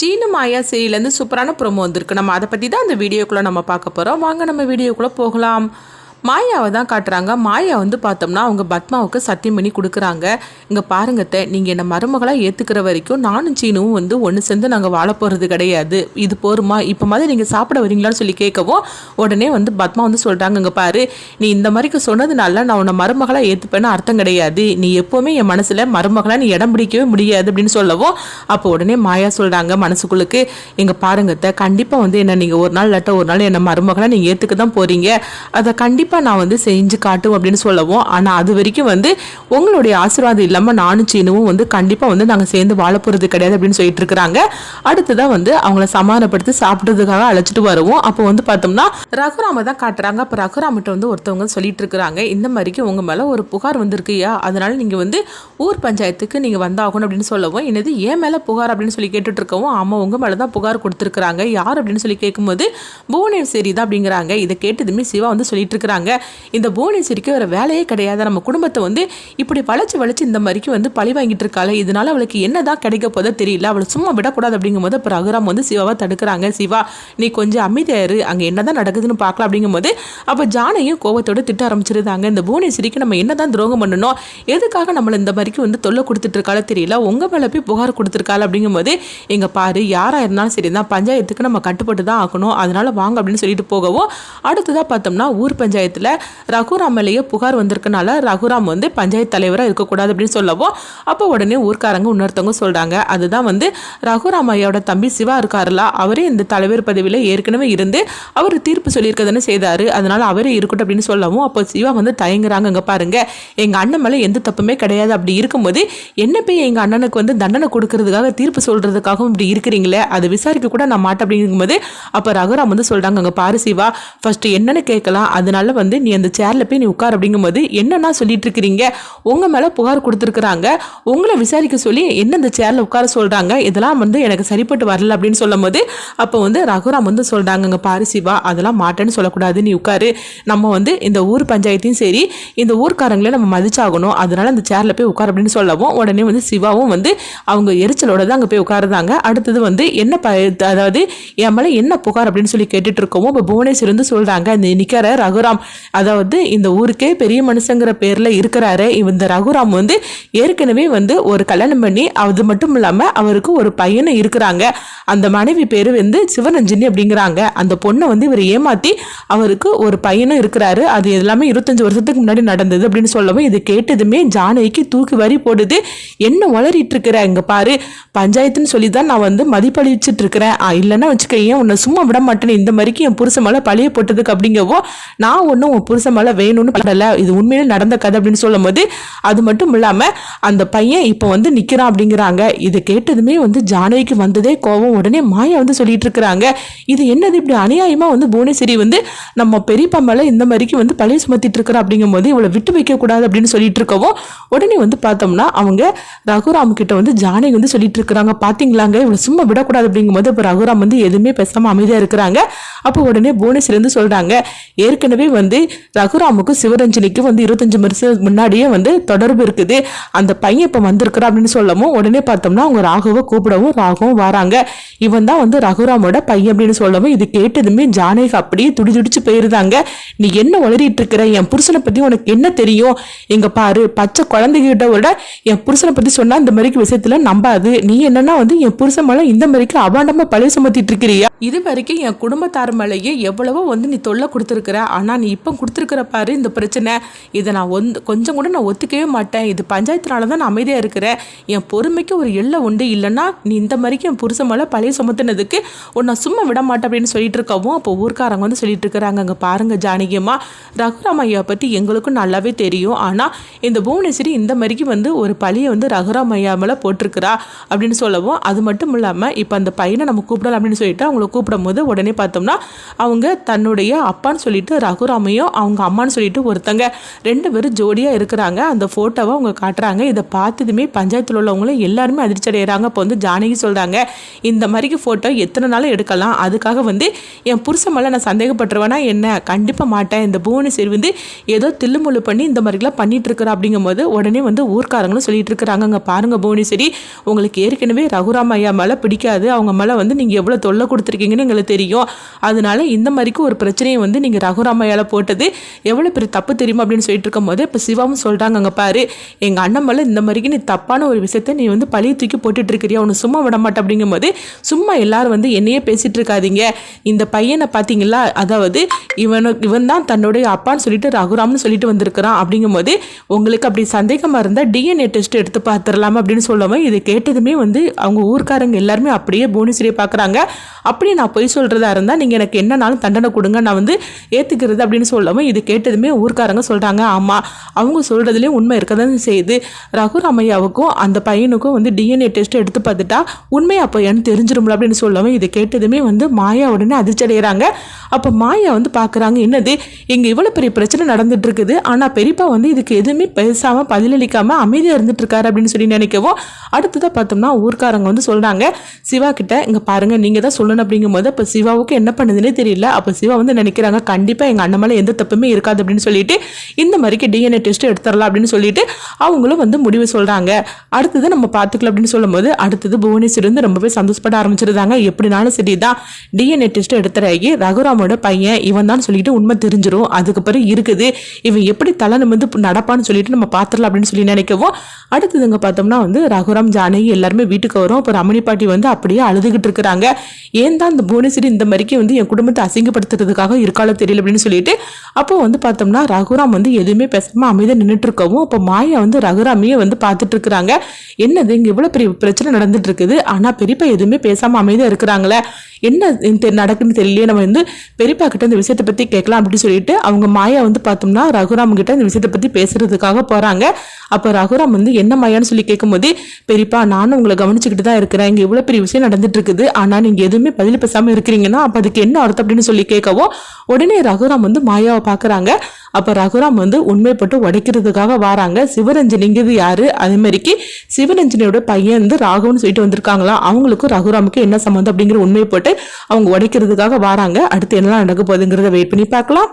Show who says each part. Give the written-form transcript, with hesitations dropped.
Speaker 1: சீனு மாயா சீரியலேருந்து சூப்பரான ப்ரோமோ வந்திருக்கு. நம்ம அதை பற்றி தான் அந்த வீடியோக்குள்ளே நம்ம பார்க்க போகிறோம். வாங்க நம்ம வீடியோக்குள்ளே போகலாம். மாயாவை தான் காட்டுறாங்க. மாயா வந்து பார்த்தோம்னா அவங்க பத்மாவுக்கு சத்தியம் பண்ணி கொடுக்குறாங்க. இங்கே பாருங்கத்த, நீங்கள் என்னை மருமகளாக ஏற்றுக்கிற வரைக்கும் நானும் சீனுவும் வந்து ஒன்று சேர்ந்து நாங்கள் வாழ போகிறது கிடையாது. இது போருமா, இப்போ மாதிரி நீங்கள் சாப்பிட வரீங்களான்னு சொல்லி கேட்கவும் உடனே வந்து பத்மா வந்து சொல்கிறாங்க, இங்கே பாரு, நீ இந்த மாதிரிக்கு சொன்னதுனால நான் உன்னை மருமகளாக ஏற்றுப்பேன்னு அர்த்தம் கிடையாது. நீ எப்போவுமே என் மனசில் மருமகளாக நீ இடம் பிடிக்கவே முடியாது அப்படின்னு சொல்லவும் அப்போ உடனே மாயா சொல்கிறாங்க மனசுக்குள்ளுக்கு, இங்கே பாருங்கத்த, கண்டிப்பாக வந்து என்ன நீங்கள் ஒரு நாள் இல்லாட்ட ஒரு நாள் என்னை மருமகளாக நீங்கள் ஏற்றுக்க தான் போகிறீங்க. அதை கண்டிப்பாக நான் வந்து செஞ்சு காட்டும் அப்படின்னு சொல்லவும், ஆனால் அது வரைக்கும் வந்து உங்களுடைய ஆசீர்வாதம் இல்லாமல் நானும் சீனுவும் வந்து கண்டிப்பாக வந்து நாங்கள் சேர்ந்து வாழ போகிறது கிடையாது அப்படின்னு சொல்லிட்டு இருக்கிறாங்க. அடுத்ததான் வந்து அவங்கள சமாதானப்படுத்தி சாப்பிட்றதுக்காக அழைச்சிட்டு வருவோம். அப்போ வந்து பார்த்தோம்னா ரகுராம தான் காட்டுறாங்க. அப்போ ரகுராமிட்ட வந்து ஒருத்தவங்க சொல்லிட்டு இருக்கிறாங்க, இந்த மாதிரிக்கு உங்கள் மேலே ஒரு புகார் வந்திருக்குயா, அதனால நீங்கள் வந்து ஊர் பஞ்சாயத்துக்கு நீங்கள் வந்தாகணும் அப்படின்னு சொல்லவும், என்னது ஏன் மேலே புகார் அப்படின்னு சொல்லி கேட்டுட்டு இருக்கவும், ஆமாம் உங்கள் மேலே தான் புகார் கொடுத்துருக்குறாங்க. யார் அப்படின்னு சொல்லி கேட்கும்போது புவனேஸ்வரி தான் அப்படிங்கிறாங்க. இதை கேட்டதுமே சிவா வந்து சொல்லிட்டு இருக்கிறாங்க, இந்த புவனேஸ்வரிக்கு வேற வேலையே கிடையாது, நம்ம குடும்பத்தை வந்து இப்படி வளைச்சு இந்த மாதிரிக்கு வந்து பழி வாங்கிட்டு இருக்காளே, இதனால அவளுக்கு என்னதான் கிடைக்க போதோ தெரியல, அவளை சும்மா விடக்கூடாது அப்படிங்கும்போது இப்போ ரகுராம் வந்து சிவாவை தடுக்கிறாங்க. சிவா, நீ கொஞ்சம் அமைதியாரு, அங்கே என்னதான் நடக்குதுன்னு பார்க்கலாம் அப்படிங்கும்போது அப்போ ஜானையும் கோவத்தோடு திட்ட ஆரம்பிச்சிருந்தாங்க. இந்த புவனேஸ்வரிக்கு நம்ம என்னதான் துரோகம் பண்ணணும், எதுக்காக நம்மளை இந்த மாதிரிக்கு வந்து தொல்லை கொடுத்துட்டு இருக்காளோ தெரியல, உங்கள் மேலே போய் புகார் கொடுத்துருக்காள் அப்படிங்கும்போது, எங்க பாரு, யாராக இருந்தாலும் சரி தான் பஞ்சாயத்துக்கு நம்ம கட்டுப்பட்டு தான் ஆகணும், அதனால வாங்க அப்படின்னு சொல்லிட்டு போகவும், அடுத்ததாக பார்த்தோம்னா ஊர் பஞ்சாயத்தில் ரகுராம் மேலேயே புகார் வந்திருக்கனால ரகுராம் வந்து பஞ்சாயத்து தலைவராக இருக்கக்கூடாது அப்படின்னு சொல்லவும், அப்போ உடனே ஊர்க்காரங்க இன்னொருத்தவங்க சொல்கிறாங்க, அதுதான் வந்து ரகுராம் ஐயாவோட தம்பி சிவா இருக்காருல, அவரே இந்த தலைவர் பதவியில் ஏற்கனவே இருந்து அவர் தீர்ப்பு சொல்லியிருக்கதானே செய்தார், அதனால அவரே இருக்கட்டும் அப்படின்னு சொல்லவும், அப்போ சிவா வந்து தயங்குறாங்க. இங்கே பாருங்க, எங்கள் அண்ணன் மேலே எந்த தப்புமே கிடையாது, அப்படி இருக்கும்போது என்ன போய் எங்கள் அண்ணனுக்கு வந்து தண்டனை கொடுக்கறதுக்காக தீர்ப்பு சொல்கிறதுக்காகவும் இப்படி இருக்கிறீங்களே, அது விசாரிக்க கூட நான் மாட்டேன் அப்படிங்கும்போது அப்போ ரகுராம் வந்து சொல்கிறாங்க, அங்கே பாரு சிவா, ஃபஸ்ட்டு என்னன்னு கேட்கலாம், அதனால வந்து நீ அந்த சேர்ல போய் நீ உட்கார் அப்படிங்கும்போது, என்னன்னா சொல்லிட்டு இருக்கிறீங்க, உங்க மேல புகார் கொடுத்துருக்குறாங்க, உங்களை விசாரிக்க சொல்லி என்ன அந்த சேர்ல உட்கார சொல்றாங்க, இதெல்லாம் வந்து எனக்கு சரிப்பட்டு வரல அப்படின்னு சொல்லும் போது அப்போ வந்து ரகுராம் வந்து சொல்றாங்க, அங்க பாரு சிவா, அதெல்லாம் மாட்டேன்னு சொல்லக்கூடாது, நீ உட்காரு, நம்ம வந்து இந்த ஊர் பஞ்சாயத்தையும் சரி இந்த ஊர்க்காரங்களே நம்ம மதிச்சாகணும், அதனால அந்த சேர்ல போய் உட்கார் அப்படின்னு சொல்லவும் உடனே வந்து சிவாவும் வந்து அவங்க எரிச்சலோட தான் அங்கே போய் உட்காருதாங்க. அடுத்தது வந்து என்ன அதாவது என் மேலே என்ன புகார் அப்படின்னு சொல்லி கேட்டுட்டு இருக்கவும் இப்போ புவனேஸ்வரி வந்து சொல்றாங்க, இந்த நிக்கிற ரகுராம், அதாவது இந்த ஊருக்கே பெரிய மனுஷங்கிற பேர்ல இருக்கிறாரு, இந்த ரகுராம் வந்து ஏற்கனவே வந்து ஒரு கல்யாணம் பண்ணி, அது மட்டும் இல்லாம அவருக்கு ஒரு பையனை இருக்கிறாங்க, அந்த மனைவி பேரு வந்து சிவரஞ்சனி அப்படிங்கிறாங்க, அந்த பொண்ணை வந்து இவர் ஏமாத்தி அவருக்கு ஒரு பையனும் இருக்கிறாரு, அது எல்லாமே 25 வருஷத்துக்கு முன்னாடி நடந்தது அப்படின்னு சொல்லவும், இது கேட்டதுமே ஜானகிக்கு தூக்கி வரி போடுது, என்ன வளரிட்டு இருக்கிற, இங்க பாரு, பஞ்சாயத்துன்னு சொல்லி தான் நான் வந்து மதிப்பளிச்சுட்டு இருக்கிறேன், இல்லைன்னா வச்சுக்கேன் உன்னை சும்மா விட மாட்டேன்னு, இந்த மாதிரிக்கு என் புருஷன் மேலே பழிய போட்டதுக்கு அப்படிங்கவோ நான் ஒன்றும் உன் புருஷன் மேலே வேணும்னு பண்ணல, இது உண்மையிலே நடந்த கதை அப்படின்னு சொல்லும் போது, அது மட்டும் இல்லாமல் அந்த பையன் இப்போ வந்து நிற்கிறான் அப்படிங்கிறாங்க. இது கேட்டதுமே வந்து ஜானகிக்கு வந்ததே கோவம். உடனே மாயா வந்து சொல்லிட்டு இருக்கிறாங்க, இது என்னது இப்படி அநியாயமாக வந்து புவனேஸ்வரி வந்து நம்ம பெரியப்பா மேலே இந்த மாதிரிக்கு வந்து பழைய சுமத்திட்டு இருக்கிற அப்படிங்கும் போது இவளை விட்டு வைக்கக்கூடாது அப்படின்னு சொல்லிட்டு இருக்கவும் உடனே வந்து பார்த்தோம்னா அவங்க ரகுராம் கிட்ட வந்து ஜானகி வந்து சொல்லிட்டு இருக்கிறாங்க, பார்த்தீங்களாங்க, இவளை சும்மா விடக்கூடாது அப்படிங்கும் போது இப்போ ரகுராம் வந்து எதுவுமே பேசாமல் அமைதியாக இருக்கிறாங்க. அப்போ உடனே புவனேஸ்வரி வந்து சொல்கிறாங்க, ஏற்கனவே வந்து ரகுராமுக்கும் சிவரஞ்சனிக்கும் வந்து 25 வருஷம் முன்னாடியே வந்து தொடர்பு இருக்குது, அந்த பையன் இப்போ வந்திருக்கிறா அப்படின்னு சொல்லவும் உடனே பார்த்தோம்னா அவங்க ராகுவை கூப்பிடவும் ராகவும் வராங்க, இவன் தான் வந்து ரகுராமோட பையன் அப்படின்னு சொல்லவும் இது கேட்டதுமே ஜானகி அப்படியே துடிச்சு போயிருந்தாங்க, நீ என்ன வளரிட்டு இருக்கிற, என் புருஷனை பற்றி உனக்கு என்ன தெரியும், எங்க பாரு, பச்சை குழந்தைகிட்ட விட என் புருஷனை பற்றி சொன்னா இந்த மாதிரி விஷயத்துல நம்பாது, நீ என்னன்னா வந்து என் புருஷன் மேலே இந்த மாதிரிக்கு அபாண்டமா பழைய சுமத்திட்டு இருக்கிறியா, இது வரைக்கும் என் குடும்பத்தார் மேலேயே எவ்வளவோ வந்து நீ தொல்லை கொடுத்துருக்கிற, ஆனா நீ இப்போ கொடுத்துருக்கிற பாரு இந்த பிரச்சனை, இதை நான் கொஞ்சம் கூட நான் ஒத்துக்கவே மாட்டேன், இது பஞ்சாயத்துனால தான் நான் அமைதியாக இருக்கிறேன், என் பொறுமைக்கு ஒரு எல்லை உண்டு, இல்லைன்னா நீ இந்த மாதிரிக்கு என் புருஷன் மேலே பழைய சுமத்துனதுக்கு உன்னை சும்மா விட மாட்டேன் அப்படின்னு சொல்லிட்டு இருக்கவும் அப்போ ஊர்க்காரங்க வந்து சொல்லிட்டு இருக்கிறாங்க, அங்கே பாருங்க ஜானகியம்மா, ரகுராம் ஐயா பற்றி எங்களுக்கும் நல்லாவே தெரியும், ஆனால் இந்த புவனேஸ்வரி இந்த மாதிரிக்கு வந்து ஒரு பழியை வந்து ரகுராம் ஐயா மேலே போட்டிருக்கிறா அப்படின்னு சொல்லவும், அது மட்டும் இல்லாமல் இப்போ அந்த பையனை நம்ம கூப்பிடலாம் அப்படின்னு சொல்லிட்டு அவங்கள கூப்பிடும் போது உடனே பார்த்தோம்னா அவங்க தன்னுடைய அப்பான்னு சொல்லிட்டு ரகுராம் ரகுராமையும் அவங்க அம்மான்னு சொல்லிட்டு ஒருத்தங்க 2 பேரும் ஜோடியாக இருக்கிறாங்க. அந்த ஃபோட்டோவை அவங்க காட்டுறாங்க. இதை பார்த்ததுமே பஞ்சாயத்தில் உள்ளவங்களும் எல்லாருமே அதிர்ச்சி அடைகிறாங்க. இப்போ வந்து ஜானகி சொல்கிறாங்க, இந்த மாதிரிக்கு ஃபோட்டோ எத்தனை நாள் எடுக்கலாம், அதுக்காக வந்து என் புருஷன் மேலே நான் சந்தேகப்பட்டுருவேனா என்ன? கண்டிப்பாக மாட்டேன். இந்த புவனேஸ்வரி வந்து ஏதோ தில்லுமுள்ளு பண்ணி இந்த மாதிரிலாம் பண்ணிட்டு இருக்கிறா அப்படிங்கும்போது உடனே வந்து ஊர்க்காரங்களும் சொல்லிட்டு இருக்கிறாங்க, அங்கே பாருங்க புவனேஸ்வரி, உங்களுக்கு ஏற்கனவே ரகுராம் ஐயா மேலே பிடிக்காது, அவங்க மேலே வந்து நீங்கள் எவ்வளோ தொல்லை கொடுத்துருக்கீங்கன்னு எங்களுக்கு தெரியும். அதனால இந்த மாதிரிக்கு ஒரு பிரச்சனையை வந்து நீங்கள் ரகுராம் ஐயாவில் போட்டது எவ்வளோ பெரிய தப்பு தெரியுமா அப்படின்னு சொல்லிட்டு இருக்கும் போது இப்போ சிவாவும் சொல்கிறாங்க, அங்கே பாரு, எங்கள் அண்ணன் மேலே இந்த மாதிரிக்கு நீ தப்பான ஒரு விஷயத்தை நீ வந்து பழிய தூக்கி போட்டுட்டு இருக்கிறியா, உன்னை சும்மா விட மாட்டேன் அப்படிங்கும்போது சும்மா எல்லாரும் வந்து என்னையே பேசிட்டு இருக்காதீங்க, இந்த பையனை பார்த்தீங்களா, அதாவது இவன் தான் தன்னுடைய அப்பான்னு சொல்லிட்டு ரகுராம்னு சொல்லிட்டு வந்திருக்கிறான், அப்படிங்கும்போது உங்களுக்கு அப்படி சந்தேகமாக இருந்தால் டிஎன்ஏ டெஸ்ட் எடுத்து பார்த்துடலாம் அப்படின்னு சொல்லவும் இதை கேட்டதுமே வந்து அவங்க ஊர்க்காரங்க எல்லாருமே அப்படியே புவனேஸ்வரியை பார்க்குறாங்க. அப்படி நான் பொய் சொல்கிறதா இருந்தால் நீங்கள் எனக்கு என்னன்னாலும் தண்டனை கொடுங்க, நான் வந்து ஏற்றுக்கிறது அப்படின்னு சொல்லவும் இது கேட்டதுமே ஊர்க்காரங்க சொல்கிறாங்க, ஆமாம் அவங்க சொல்கிறதுலேயும் உண்மை இருக்க தான் செய்யுது, ரகுராமையாவுக்கும் அந்த பையனுக்கும் வந்து டிஎன்ஏ டெஸ்ட் எடுத்து பார்த்துட்டா உண்மை அப்போ ஏன்னு தெரிஞ்சிரும்ல அப்படின்னு சொல்லவும் இது கேட்டதுமே வந்து மாயா உடனே அதிர்ச்சி அடைகிறாங்க. அப்போ மாயா வந்து பார்க்குறாங்க, என்னது இங்கே இவ்வளோ பெரிய பிரச்சனை நடந்துட்டு இருக்குது, ஆனால் பெரியப்பா வந்து இதுக்கு எதுவுமே பேசாமல் பதிலளிக்காமல் அமைதியாக இருந்துட்டு இருக்காரு அப்படின்னு சொல்லி நினைக்கவும் அடுத்ததாக பார்த்தோம்னா ஊர்க்காரங்க வந்து சொல்கிறாங்க சிவா கிட்ட, இங்கே பாருங்க நீங்கள் தான் சொல்லணும் அப்படிங்கும் போது இப்போ சிவாவுக்கு என்ன பண்ணுதுன்னே தெரியல. அப்போ சிவா வந்து நினைக்கிறாங்க, கண்டிப்பாக எங்கள் அண்ணன் மேலே எந்த தப்புமே இருக்காது அப்படின்னு சொல்லிட்டு இந்த மாதிரிக்கு டிஎன்ஏ டெஸ்ட் எடுத்துடலாம் அப்படின்னு சொல்லிட்டு அவங்களும் வந்து முடிவு சொல்கிறாங்க. அடுத்தது நம்ம பார்த்துக்கலாம் அப்படின்னு சொல்லும்போது அடுத்தது புவனேஸ்வரி வந்து ரொம்பவே சந்தோஷப்பட ஆரம்பிச்சிருந்தாங்க. எப்படினாலும் சரிதான், டிஎன்ஏ டெஸ்ட் எடுத்துறாகி ரகுராமோட பையன் இவன் தான் சொல்லிட்டு உண்மை தெரிஞ்சிடும், அதுக்கப்புறம் இருக்குது இவன் எப்படி தலை நிமிந்து நடப்பான்னு சொல்லிட்டு நம்ம பார்த்துடலாம் அப்படின்னு சொல்லி நினைக்கவும் அடுத்ததுங்க பார்த்தோம்னா வந்து ரகுராம் ஜானகி எல்லாருமே வீட்டுக்கு வரும். இப்போ ரமணி பாட்டி வந்து அப்படியே அழுதுகிட்டு இருக்கிறாங்க, ஏன் தான் இந்த புவனேஸ்வரி இந்த மாதிரிக்கு வந்து என் குடும்பத்தை அசிங்கப்படுத்துறதுக்காக இருக்காளோ தெரியல அப்படின்னு சொல்லிட்டு அப்போ வந்து பார்த்தோம்னா ரகுராம் வந்து எதுவுமே பேசாம அமைதியாக நின்றுட்டு இருக்கவும் இப்போ மாயா வந்து ரகுராமையே வந்து பார்த்துட்டு இருக்கிறாங்க, என்னது இங்கே இவ்வளோ பெரிய பிரச்சனை நடந்துட்டு இருக்குது, ஆனால் பெரியப்பா எதுவுமே பேசாமல் அமைதியாக இருக்கிறாங்களே, என்ன நடக்குன்னு தெரியலையே, நம்ம வந்து பெரியப்பா கிட்ட இந்த விஷயத்தை பற்றி கேட்கலாம் அப்படின்னு சொல்லிட்டு அவங்க மாயா வந்து பார்த்தோம்னா ரகுராம் கிட்ட இந்த விஷயத்தை பற்றி பேசுறதுக்காக போகிறாங்க. அப்போ ரகுராம் வந்து என்ன மாயான்னு சொல்லி கேட்கும்போது, பெரியப்பா நானும் உங்களை கவனிச்சுக்கிட்டு தான் இருக்கிறேன், இங்கே இவ்வளோ பெரிய விஷயம் நடந்துட்டு இருக்குது, ஆனால் நீங்கள் எதுவுமே பதில் பேசாமல் இருக்கிறீங்கன்னா அப்போ அதுக்கு என்ன அர்த்தம் அப்படின்னு சொல்லி கேட்கவும் உடனே ரகுராம் வந்து மாயாவை பார்க்குறாங்க. அப்போ ரகுராம் வந்து உண்மைப்பட்டு உடைக்கிறதுக்காக வராங்க. சிவரஞ்சனிங்கிறது யாரு, அதே மாதிரிக்கு சிவரஞ்சனியோட பையன் வந்து ராகவன் சொல்லிட்டு வந்திருக்காங்களா, அவங்களுக்கும் ரகுராமுக்கு என்ன சம்மந்தம் அப்படிங்கிற உண்மையை போட்டு அவங்க உடைக்கிறதுக்காக வராங்க. அடுத்து என்னெல்லாம் நடக்க போகுதுங்கிறத வெயிட் பண்ணி பார்க்கலாம்.